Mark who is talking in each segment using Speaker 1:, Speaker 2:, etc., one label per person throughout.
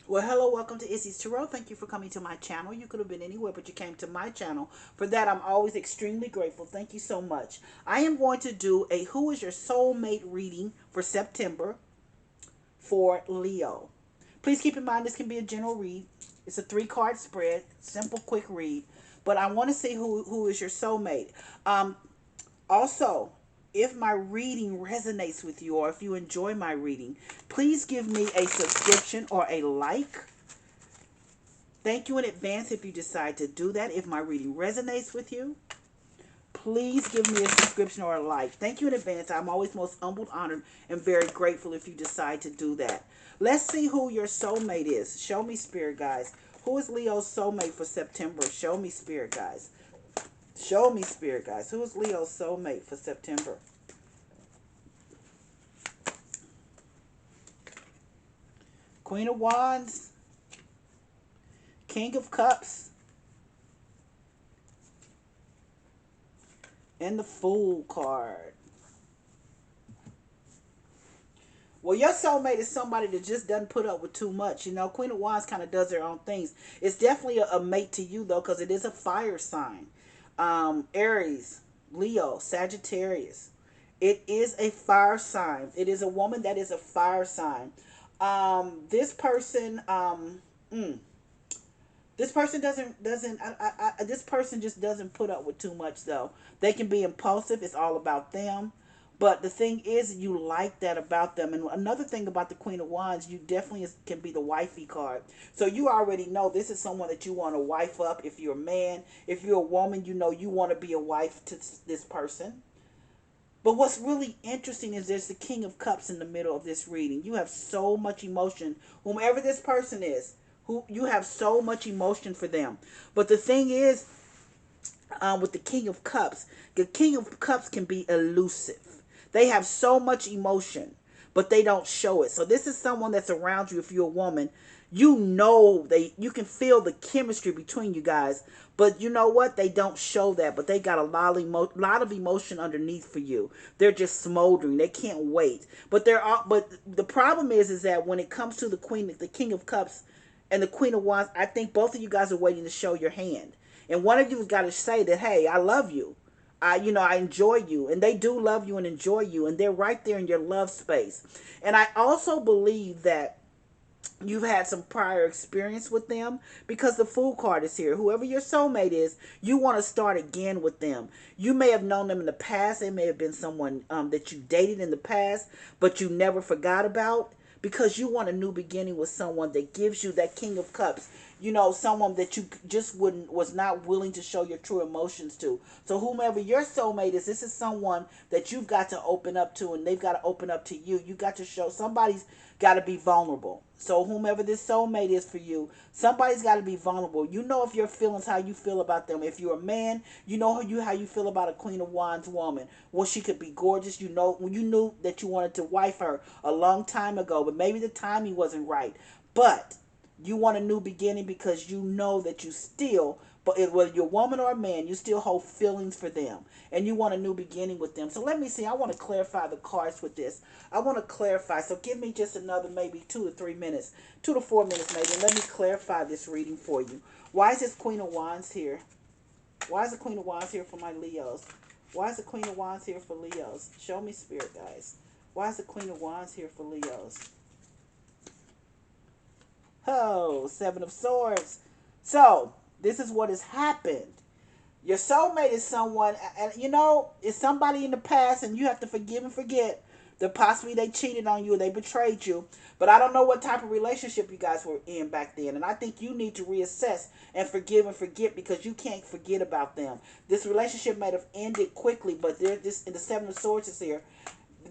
Speaker 1: Well, hello, welcome to Izzy's Tarot. Thank you for coming to my channel. You could have been anywhere, but you came to my channel. For that, I'm always extremely grateful. Thank you so much. I am going to do a Who is Your Soulmate reading for September for Leo. Please keep in mind this can be a general read. It's a three-card spread, simple, quick read. But I want to see who is your soulmate. Um, Also, if my reading resonates with you or if you enjoy my reading, please give me a subscription or a like. Thank you in advance if you decide to do that. If my reading resonates with you, please give me a subscription or a like. Thank you in advance. I'm always most humbled, honored, and very grateful if you decide to do that. Let's see who your soulmate is. Show me, spirit guys. Who is Leo's soulmate for September? Show me, spirit guys. Show me, spirit guys. Who is Leo's soulmate for September? Queen of Wands, King of Cups, and the Fool card. Well, your soulmate is somebody that just doesn't put up with too much. You know, Queen of Wands kind of does their own things. It's definitely a mate to you, though, because it is a fire sign. Aries, Leo, Sagittarius. It is a fire sign. It is a woman that is a fire sign. This person, this person doesn't. This person just doesn't put up with too much, though. They can be impulsive. It's all about them. But the thing is, you like that about them. And another thing about the Queen of Wands, you definitely can be the wifey card. So you already know this is someone that you want to wife up. If you're a man, if you're a woman, you know you want to be a wife to this person. But what's really interesting is there's the King of Cups in the middle of this reading. You have so much emotion, whomever this person is, who you have so much emotion for them. But the thing is, with the King of Cups can be elusive. They have so much emotion, but they don't show it. So this is someone that's around you. If you're a woman, you know you can feel the chemistry between you guys. But you know what? They don't show that, but they got a lot of emotion underneath for you. They're just smoldering. They can't wait. But the problem is that when it comes to the King of Cups, and the Queen of Wands, I think both of you guys are waiting to show your hand. And one of you has got to say that, hey, I love you. I enjoy you. And they do love you and enjoy you. And they're right there in your love space. And I also believe that you've had some prior experience with them because the Fool card is here. Whoever your soulmate is, you want to start again with them. You may have known them in the past. They may have been someone that you dated in the past, but you never forgot about, because you want a new beginning with someone that gives you that King of Cups. You know, someone that you just wouldn't was not willing to show your true emotions to. So whomever your soulmate is, this is someone that you've got to open up to, and they've got to open up to you. You got to show somebody's got to be vulnerable. So whomever this soulmate is for you, somebody's got to be vulnerable. You know, if your feelings, how you feel about them. If you're a man, you know how you feel about a Queen of Wands woman. Well, she could be gorgeous. You know, when you knew that you wanted to wife her a long time ago, but maybe the timing wasn't right. But you want a new beginning because you know that you still, but whether you're a woman or a man, you still hold feelings for them, and you want a new beginning with them. So let me see. I want to clarify the cards with this. I want to clarify. So give me just another maybe 2 to 3 minutes, 2 to 4 minutes maybe, and let me clarify this reading for you. Why is this Queen of Wands here? Why is the Queen of Wands here for my Leos? Why is the Queen of Wands here for Leos? Show me, spirit guys. Why is the Queen of Wands here for Leos? Oh, Seven of Swords. So, this is what has happened. Your soulmate is someone, and you know, it's somebody in the past, and you have to forgive and forget that possibly they cheated on you or they betrayed you. But I don't know what type of relationship you guys were in back then. And I think you need to reassess and forgive and forget, because you can't forget about them. This relationship might have ended quickly, but they're this in the Seven of Swords is here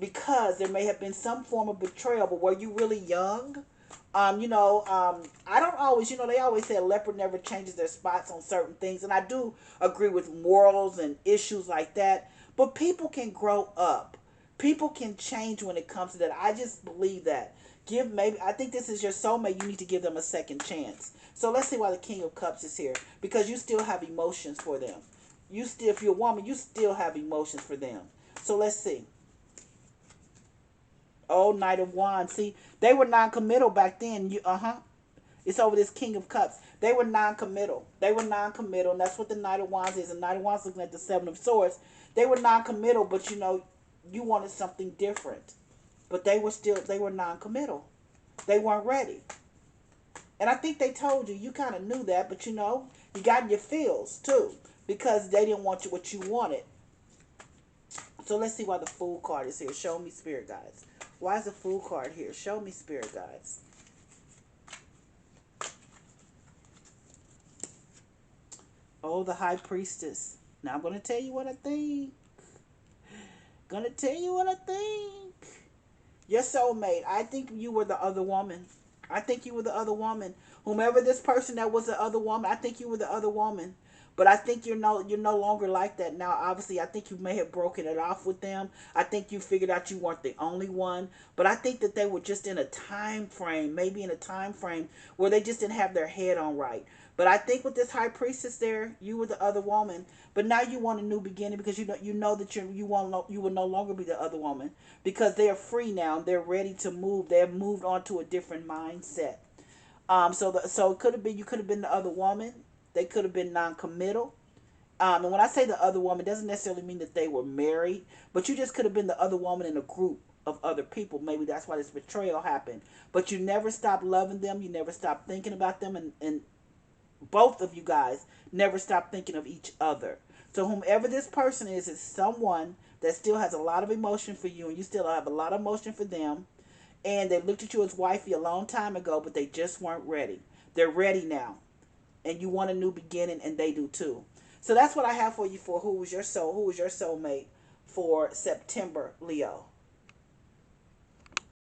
Speaker 1: because there may have been some form of betrayal. But were you really young? I don't always, they always say a leopard never changes their spots on certain things. And I do agree with morals and issues like that. But people can grow up. People can change when it comes to that. I just believe that. I think this is your soulmate. You need to give them a second chance. So let's see why the King of Cups is here. Because you still have emotions for them. If you're a woman, you still have emotions for them. So let's see. Oh, Knight of Wands. See, they were non-committal back then. It's over this King of Cups. They were non-committal. They were non-committal, and that's what the Knight of Wands is. The Knight of Wands looking at the Seven of Swords. They were non-committal, but you know, you wanted something different. But they were non-committal. They weren't ready. And I think they told you. You kind of knew that, but you know, you got in your feels too, because they didn't want you what you wanted. So let's see why the Fool card is here. Show me, Spirit Guides. Why is the Fool card here? Show me, Spirit Guides. Oh, the High Priestess. Now I'm going to tell you what I think. Gonna tell you what I think. Your soulmate. I think you were the other woman. I think you were the other woman. Whomever this person that was the other woman, I think you were the other woman. But I think you're no longer like that now. Obviously, I think you may have broken it off with them. I think you figured out you weren't the only one. But I think that they were just in a time frame, maybe in a time frame where they just didn't have their head on right. But I think with this high priestess there, you were the other woman. But now you want a new beginning because you know that you will no longer be the other woman because they are free now. They're ready to move. They have moved on to a different mindset. So it could have been you could have been the other woman. They could have been non-committal. And when I say the other woman, it doesn't necessarily mean that they were married, but you just could have been the other woman in a group of other people. Maybe that's why this betrayal happened. But you never stopped loving them. You never stopped thinking about them, and both of you guys never stopped thinking of each other. So whomever this person is someone that still has a lot of emotion for you, and you still have a lot of emotion for them. And they looked at you as wifey a long time ago, but they just weren't ready. They're ready now, and you want a new beginning, and they do too. So that's what I have for you for who was your soulmate for September, Leo.